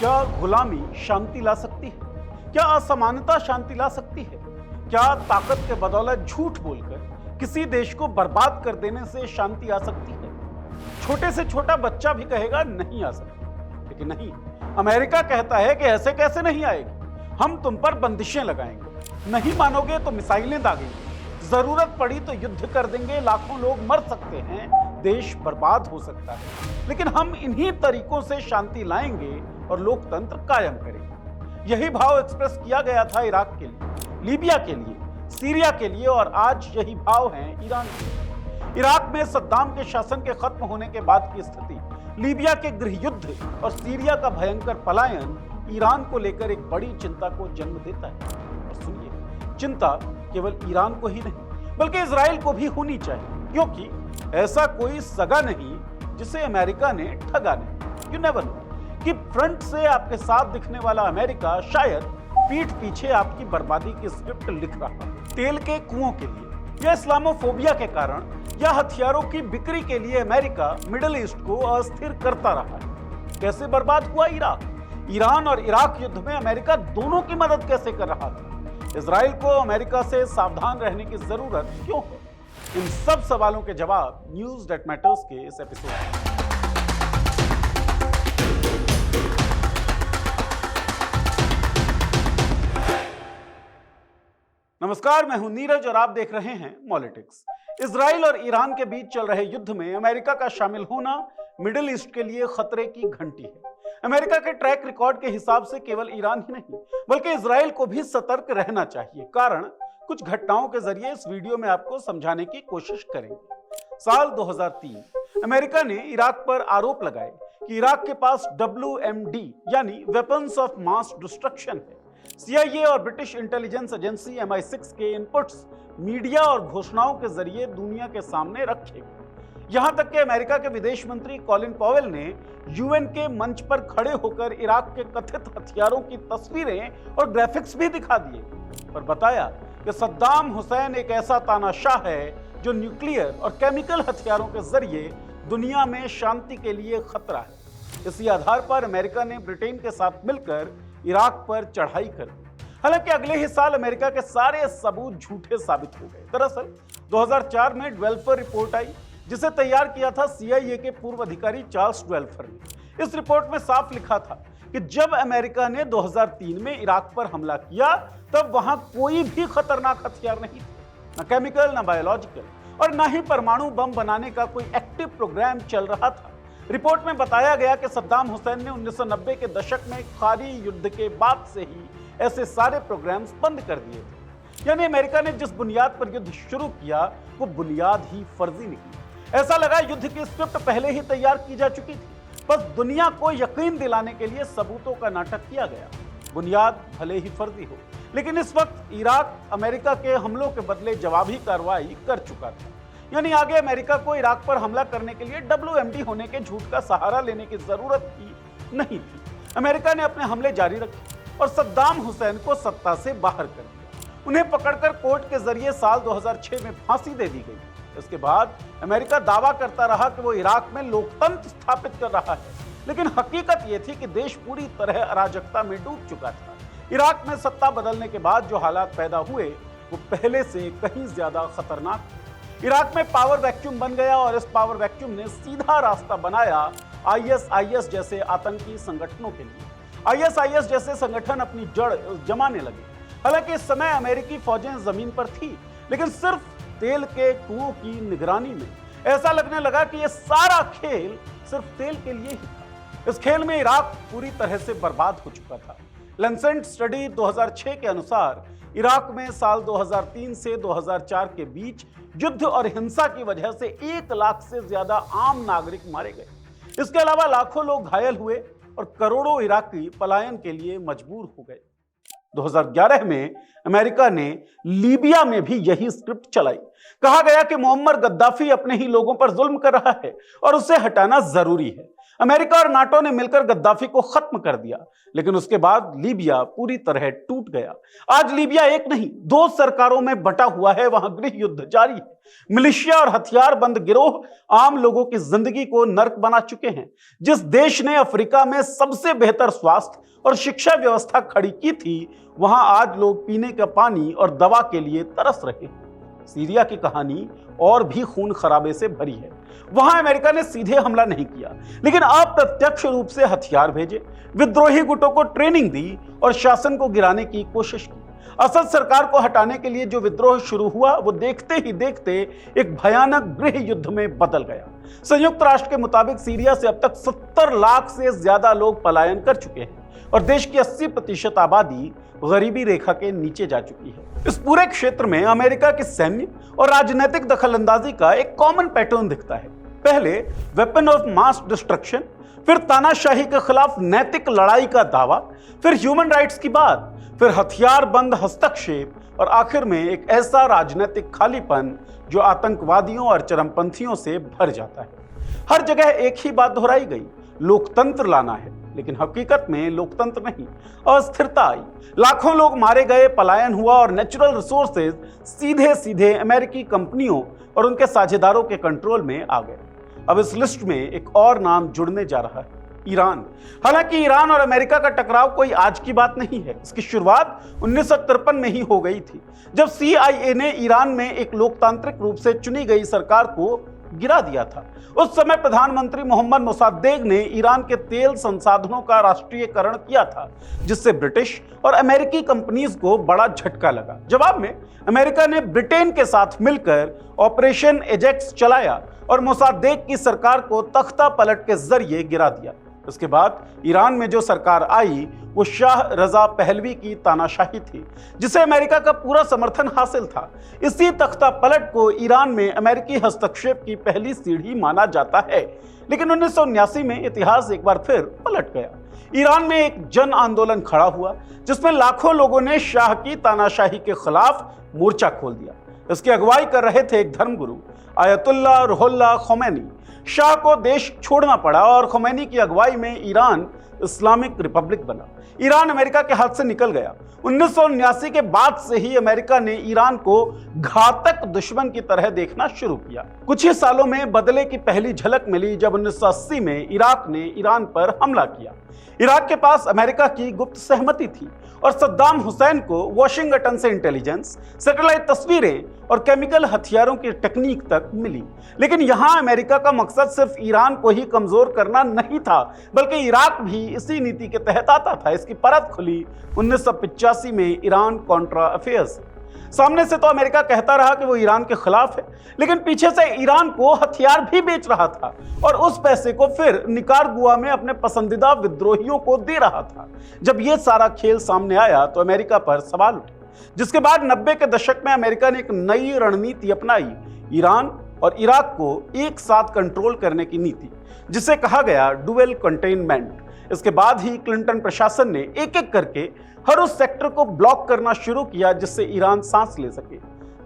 क्या गुलामी शांति ला सकती है? क्या असमानता शांति ला सकती है? क्या ताकत के बदौलत झूठ बोलकर किसी देश को बर्बाद कर देने से शांति आ सकती है? छोटे से छोटा बच्चा भी कहेगा नहीं आ सकती, लेकिन नहीं, अमेरिका कहता है कि ऐसे कैसे नहीं आएगी, हम तुम पर बंदिशें लगाएंगे, नहीं मानोगे तो मिसाइलें दागेंगे, जरूरत पड़ी तो युद्ध कर देंगे, लाखों लोग मर सकते हैं, देश बर्बाद हो सकता है, लेकिन हम इन्हीं तरीकों से शांति लाएंगे और लोकतंत्र कायम करेंगे। यही भाव एक्सप्रेस किया गया था इराक के लिए, लीबिया के लिए, सीरिया के लिए और आज यही भाव है ईरान के लिए। इराक में सद्दाम के शासन के खत्म होने के बाद की स्थिति, लीबिया के गृह युद्ध और सीरिया का भयंकर पलायन ईरान को लेकर एक बड़ी चिंता को जन्म देता है। और सुनिए, चिंता केवल ईरान को ही नहीं बल्कि इजराइल को भी होनी चाहिए, क्योंकि ऐसा कोई सगा नहीं जिसे अमेरिका ने ठगा नहीं। यू नेवर नो कि फ्रंट से आपके साथ दिखने वाला अमेरिका शायद पीठ पीछे आपकी बर्बादी की स्क्रिप्ट लिख रहा है। तेल के कुओं के लिए या इस्लामोफोबिया के कारण या हथियारों की बिक्री के लिए अमेरिका मिडिल ईस्ट को अस्थिर करता रहा है। कैसे बर्बाद हुआ इराक? ईरान और इराक युद्ध में अमेरिका दोनों की मदद कैसे कर रहा था? इजराइल को अमेरिका से सावधान रहने की जरूरत क्यों है? इन सब सवालों के जवाब न्यूज़ दैट मैटर्स के इस एपिसोड में। नमस्कार, मैं हूं नीरज और आप देख रहे हैं मॉलिटिक्स। इजराइल और ईरान के बीच चल रहे युद्ध में अमेरिका का शामिल होना मिडिल ईस्ट के लिए खतरे की घंटी है। अमेरिका के ट्रैक रिकॉर्ड के हिसाब से केवल ईरान ही नहीं बल्कि इजराइल को भी सतर्क रहना चाहिए। कारण कुछ घटनाओं के जरिए इस वीडियो में आपको समझाने की कोशिश करेंगे। साल 2003 अमेरिका ने इराक पर आरोप लगाए कि इराक के पास WMD यानी वेपन्स ऑफ मास डिस्ट्रक्शन है। CIA और ब्रिटिश इंटेलिजेंस एजेंसी MI6 के इनपुट्स मीडिया और घोषणाओं के जरिए दुनिया के सामने रखे गए। यहां तक कि अमेरिका के विदेश मंत्री कॉलिन पॉवेल ने UN के मंच पर खड़े होकर इराक के कथित हथियारों की तस्वीरें और ग्राफिक्स भी दिखा दिए और बताया कि सद्दाम हुसैन एक ऐसा तानाशाह है जो न्यूक्लियर और केमिकल हथियारों के जरिए दुनिया में शांति के लिए खतरा है। इसी आधार पर अमेरिका ने ब्रिटेन के साथ मिलकर इराक पर चढ़ाई कर दी। हालांकि अगले ही साल अमेरिका के सारे सबूत झूठे साबित हो गए। दरअसल 2004 में ड्वेल्फर रिपोर्ट आई, जिसे तैयार किया था CIA के पूर्व अधिकारी चार्ल्स ड्वेल्फर ने। इस रिपोर्ट में साफ लिखा था कि जब अमेरिका ने 2003 में इराक पर हमला किया तब वहां कोई भी खतरनाक हथियार नहीं थे, न केमिकल, न बायोलॉजिकल और न ही परमाणु बम बनाने का कोई एक्टिव प्रोग्राम चल रहा था। रिपोर्ट में बताया गया कि सद्दाम हुसैन ने 1990 के दशक में खारी युद्ध के बाद से ही ऐसे सारे प्रोग्राम्स बंद कर दिए थे। यानी अमेरिका ने जिस बुनियाद पर युद्ध शुरू किया वो बुनियाद ही फर्जी निकली। ऐसा लगा युद्ध की स्क्रिप्ट पहले ही तैयार की जा चुकी थी, बस दुनिया को यकीन दिलाने के लिए सबूतों का नाटक किया गया। बुनियाद भले ही फर्जी हो, लेकिन इस वक्त इराक अमेरिका के हमलों के बदले जवाबी कार्रवाई कर चुका था। यानी आगे अमेरिका को इराक पर हमला करने के लिए WMD होने के झूठ का सहारा लेने की जरूरत ही नहीं थी। अमेरिका ने अपने हमले जारी रखे और सद्दाम हुसैन को सत्ता से बाहर कर दिया। उन्हें पकड़कर कोर्ट के जरिए साल 2006 में फांसी दे दी गई। इसके बाद अमेरिका दावा करता रहा कि वो इराक में लोकतंत्र स्थापित कर रहा है, लेकिन हकीकत यह थी कि देश पूरी तरह अराजकता में डूब चुका था। इराक में सत्ता बदलने के बाद जो हालात पैदा हुए वो पहले से कहीं ज्यादा खतरनाक थे। इराक में पावर वैक्यूम बन गया और इस पावर वैक्यूम ने सीधा रास्ता बनाया ISIS जैसे आतंकी संगठनों के लिए। ISIS जैसे संगठन अपनी जड़ जमाने लगे। हालांकि इस समय अमेरिकी फौजें जमीन पर थी, लेकिन सिर्फ तेल के कुओं की निगरानी में। ऐसा लगने लगा कि यह सारा खेल सिर्फ तेल के लिए ही था। इस खेल में इराक पूरी तरह से बर्बाद हो चुका था। लैंसेट स्टडी 2006 के अनुसार इराक में साल 2003 से 2004 के बीच युद्ध और हिंसा की वजह से 1 लाख से ज्यादा आम नागरिक मारे गए। इसके अलावा लाखों लोग घायल हुए और करोड़ों इराकी पलायन के लिए मजबूर हो गए। 2011 में अमेरिका ने लीबिया में भी यही स्क्रिप्ट चलाई। कहा गया कि मोहम्मद गद्दाफी अपने ही लोगों पर जुल्म कर रहा है और उसे हटाना जरूरी है। अमेरिका और नाटो ने मिलकर गद्दाफी को खत्म कर दिया, लेकिन उसके बाद लीबिया पूरी तरह टूट गया। आज लीबिया एक नहीं, दो सरकारों में बटा हुआ है। वहां गृह युद्ध जारी है। मिलिशिया और हथियारबंद गिरोह आम लोगों की जिंदगी को नर्क बना चुके हैं। जिस देश ने अफ्रीका में सबसे बेहतर स्वास्थ्य और शिक्षा व्यवस्था खड़ी की थी, वहां आज लोग पीने का पानी और दवा के लिए तरस रहे हैं। सीरिया की कहानी और भी खून खराबे से भरी है। वहां अमेरिका ने सीधे हमला नहीं किया, लेकिन अप्रत्यक्ष रूप से हथियार भेजे, विद्रोही गुटों को ट्रेनिंग दी और शासन को गिराने की कोशिश की। असद सरकार को हटाने के लिए जो विद्रोह शुरू हुआ, वो देखते ही देखते एक भयानक गृह युद्ध में बदल गया। संयुक्त राष्ट्र के मुताबिक सीरिया से अब तक 70 लाख से ज्यादा लोग पलायन कर चुके हैं और देश की 80% आबादी गरीबी रेखा के नीचे जा चुकी है। इस पूरे क्षेत्र में अमेरिका की सैन्य और राजनीतिक दखलंदाजी का एक कॉमन पैटर्न दिखता है। पहले वेपन ऑफ मास डिस्ट्रक्शन, फिर तानाशाही के खिलाफ नैतिक लड़ाई का दावा, फिर ह्यूमन राइट्स की बात, फिर हथियारबंद हस्तक्षेप और आखिर में एक ऐसा राजनीतिक खालीपन जो आतंकवादियों और चरमपंथियों से भर जाता है। हर जगह एक ही बात दोहराई गई, लोकतंत्र लाना है, लेकिन हकीकत में लोकतंत्र नहीं, अस्थिरता आई। लाखों लोग मारे गए, पलायन हुआ और नेचुरल रिसोर्सेज सीधे सीधे अमेरिकी कंपनियों और उनके साझेदारों के कंट्रोल में आ गए। अब इस लिस्ट में एक और नाम जुड़ने जा रहा है, ईरान। हालांकि ईरान और अमेरिका का टकराव कोई आज की बात नहीं है। इसकी शुरुआत 1953 में ही हो गई थी, जब CIA ने ईरान में एक लोकतांत्रिक रूप से चुनी गई सरकार को गिरा दिया था। उस समय प्रधानमंत्री मोहम्मद मोसाद्देक ने ईरान के तेल संसाधनों का राष्ट्रीयकरण किया था, जिससे ब्रिटिश और अमेरिकी कंपनीज को बड़ा झटका लगा। जवाब में अमेरिका ने ब्रिटेन के साथ मिलकर ऑपरेशन एजेक्स चलाया और मोसाद्देक की सरकार को तख्ता पलट के जरिए गिरा दिया। उसके बाद ईरान में जो सरकार आई, वो शाह रजा पहलवी की तानाशाही थी, जिसे अमेरिका का पूरा समर्थन हासिल था। इसी तख्ता पलट को ईरान में अमेरिकी हस्तक्षेप की पहली सीढ़ी माना जाता है। लेकिन 1979 में इतिहास एक बार फिर पलट गया। ईरान में एक जन आंदोलन खड़ा हुआ, जिसमें लाखों लोगों ने शाह की तानाशाही के खिलाफ मोर्चा खोल दिया। इसकी अगुवाई कर रहे थे एक धर्मगुरु आयतुल्लाह रुहुल्लाह खोमैनी। शाह को देश छोड़ना पड़ा और खोमैनी की अगुवाई में ईरान इस्लामिक रिपब्लिक बना। ईरान अमेरिका के हाथ से निकल गया। 1979 के बाद से ही अमेरिका ने ईरान को घातक दुश्मन की तरह देखना शुरू किया। कुछ ही सालों में बदले की पहली झलक मिली जब 1980 में इराक ने ईरान पर हमला किया। इराक के पास अमेरिका की गुप्त सहमति थी और सद्दाम हुसैन को वॉशिंगटन से इंटेलिजेंस, सैटेलाइट तस्वीरें और केमिकल हथियारों की टेक्निक तक मिली। लेकिन यहां अमेरिका का मकसद सिर्फ ईरान को ही कमजोर करना नहीं था, बल्कि इराक भी इसी नीति के तहत आता था। इसकी परत खुली 1985 में ईरान कॉन्ट्रा अफेयर्स। सामने से तो अमेरिका कहता रहा कि वो ईरान के खिलाफ है, लेकिन पीछे से ईरान को हथियार भी बेच रहा था और उस पैसे को फिर निकारागुआ में अपने पसंदीदा विद्रोहियों को दे रहा था। जब ये सारा खेल सामने आया तो अमेरिका पर सवाल उठे, जिसके बाद 90 के दशक में अमेरिका ने एक नई रणनीति अपनाई, ईरान और इराक को एक साथ कंट्रोल करने की नीति, जिसे कहा गया डुअल कंटेनमेंट। इसके बाद ही क्लिंटन प्रशासन ने एक एक करके हर उस सेक्टर को ब्लॉक करना शुरू किया जिससे ईरान सांस ले सके।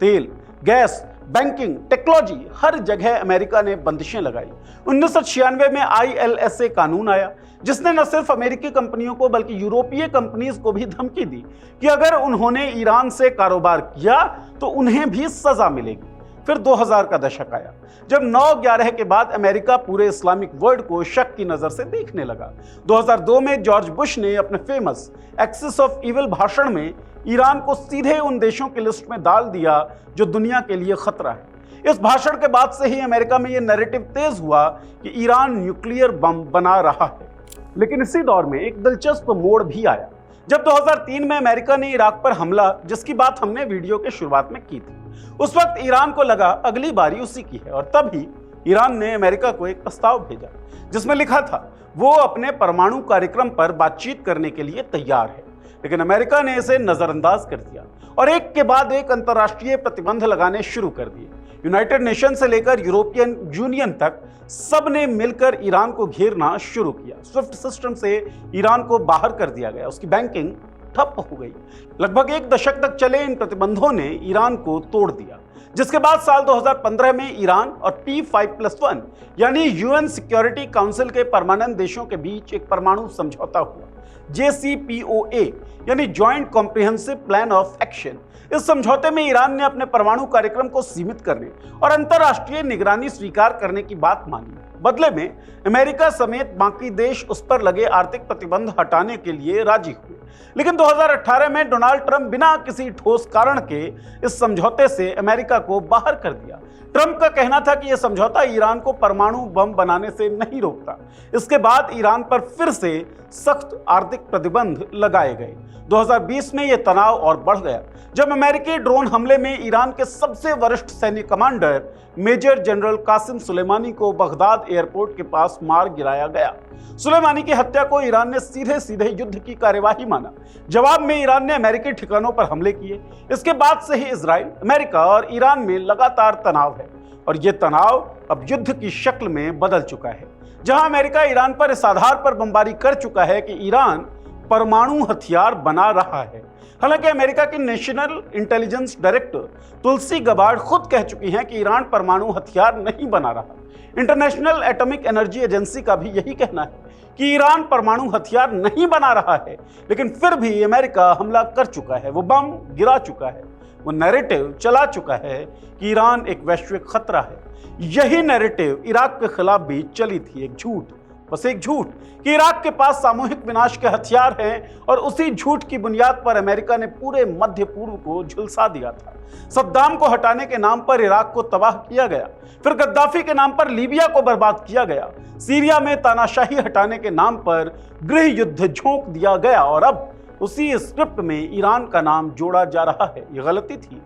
तेल, गैस, बैंकिंग, टेक्नोलॉजी, हर जगह अमेरिका ने बंदिशें लगाई। 1996 में ILSA कानून आया, जिसने न सिर्फ अमेरिकी कंपनियों को बल्कि यूरोपीय कंपनीज को भी धमकी दी कि अगर उन्होंने ईरान से कारोबार किया तो उन्हें भी सजा मिलेगी। फिर 2000 का दशक आया, जब 9/11 के बाद अमेरिका पूरे इस्लामिक वर्ल्ड को शक की नजर से देखने लगा। 2002 में जॉर्ज बुश ने अपने फेमस एक्सिस ऑफ इविल भाषण में ईरान को सीधे उन देशों की लिस्ट में डाल दिया जो दुनिया के लिए खतरा है। इस भाषण के बाद से ही अमेरिका में यह नैरेटिव तेज हुआ कि ईरान न्यूक्लियर बम बना रहा है। लेकिन इसी दौर में एक दिलचस्प मोड़ भी आया, जब 2003 में अमेरिका ने इराक पर हमला, जिसकी बात हमने वीडियो के शुरुआत में की थी। उस वक्त ईरान को लगा अगली बारी उसी की है और तभी ईरान ने अमेरिका को एक प्रस्ताव भेजा, जिसमें लिखा था वो अपने परमाणु कार्यक्रम पर बातचीत करने के लिए तैयार है। लेकिन अमेरिका ने इसे नजरअंदाज कर दिया और एक के बाद एक अंतर्राष्ट्रीय प्रतिबंध लगाने शुरू कर दिए। यूनाइटेड नेशन से लेकर यूरोपियन यूनियन तक सब ने मिलकर ईरान को घेरना शुरू किया। स्विफ्ट सिस्टम से ईरान को बाहर कर दिया गया, उसकी बैंकिंग ठप हो गई। लगभग एक दशक तक चले इन प्रतिबंधों ने ईरान को तोड़ दिया, जिसके बाद साल 2015 में ईरान और P5+1 यानी यूएन सिक्योरिटी काउंसिल के परमानेंट देशों के बीच एक परमाणु समझौता हुआ, JCPOA यानी joint comprehensive plan of action. इस समझौते में ईरान ने अपने परमाणु कार्यक्रम को सीमित करने और अंतर्राष्ट्रीय निगरानी स्वीकार करने की बात मानी। बदले में अमेरिका समेत बाकी देश उस पर लगे आर्थिक प्रतिबंध हटाने के लिए राजी हुए। लेकिन 2018 में डोनाल्ड ट्रंप बिना किसी ठोस कारण के इस समझौते से अमेरिका को बाहर कर दिया। ट्रंप का कहना था कि यह समझौता ईरान को परमाणु बम बनाने से नहीं रोकता। इसके बाद ईरान पर फिर से सख्त आर्थिक प्रतिबंध लगाए गए। 2020 में यह तनाव और बढ़ गया जब अमेरिकी ड्रोन हमले में ईरान के सबसे वरिष्ठ सैन्य commander major general Qasem Soleimani को बगदाद एयरपोर्ट के पास मार गिराया गया। सुलेमानी की हत्या को ईरान ने सीधे सीधे युद्ध की कार्यवाही माना। जवाब में ईरान ने अमेरिकी ठिकानों पर हमले किए। इसके बाद से ही इजराइल, अमेरिका और ईरान में लगातार तनाव है और ये तनाव अब युद्ध की शक्ल में बदल चुका है, जहां अमेरिका ईरान पर इस आधार पर बमबारी कर चुका है कि ईरान परमाणु हथियार बना रहा है। हालांकि अमेरिका की नेशनल इंटेलिजेंस डायरेक्टर तुलसी गबार्ड खुद कह चुकी हैं कि ईरान परमाणु हथियार नहीं बना रहा। इंटरनेशनल एटॉमिक एनर्जी एजेंसी का भी यही कहना है कि ईरान परमाणु हथियार नहीं बना रहा है, लेकिन फिर भी अमेरिका हमला कर चुका है, वो बम गिरा चुका है, वो नैरेटिव चला चुका है कि ईरान एक वैश्विक खतरा है। यही नैरेटिव इराक के खिलाफ भी चली थी, एक झूठ, बस एक झूठ कि इराक के पास सामूहिक विनाश के हथियार हैं, और उसी झूठ की बुनियाद पर अमेरिका ने पूरे मध्य पूर्व को झुलसा दिया था। सद्दाम को हटाने के नाम पर इराक को तबाह किया गया, फिर गद्दाफी के नाम पर लीबिया को बर्बाद किया गया, सीरिया में तानाशाही हटाने के नाम पर गृह युद्ध झोंक दिया गया, और अब उसी स्क्रिप्ट में ईरान का नाम जोड़ा जा रहा है। ये गलती थी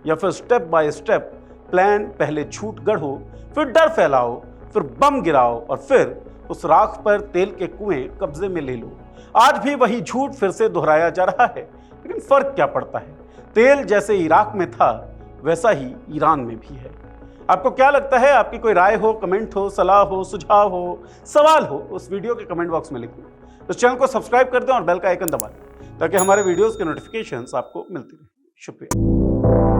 या फिर स्टेप बाय स्टेप प्लान? पहले झूठ गढ़ो, फिर डर फैलाओ, फिर बम गिराओ और फिर उस राख पर तेल के कुएं कब्जे में ले लो। आज भी वही झूठ फिर से दोहराया जा रहा है, लेकिन फर्क क्या पड़ता है? तेल जैसे इराक में था वैसा ही ईरान में भी है। आपको क्या लगता है? आपकी कोई राय हो, कमेंट हो, सलाह हो, सुझाव हो, सवाल हो, उस वीडियो के कमेंट बॉक्स में लिखिए। तो चैनल को सब्सक्राइब कर दें और बेल का आइकन दबा दें ताकि हमारे वीडियोस के नोटिफिकेशंस आपको मिलती रहे। शुक्रिया।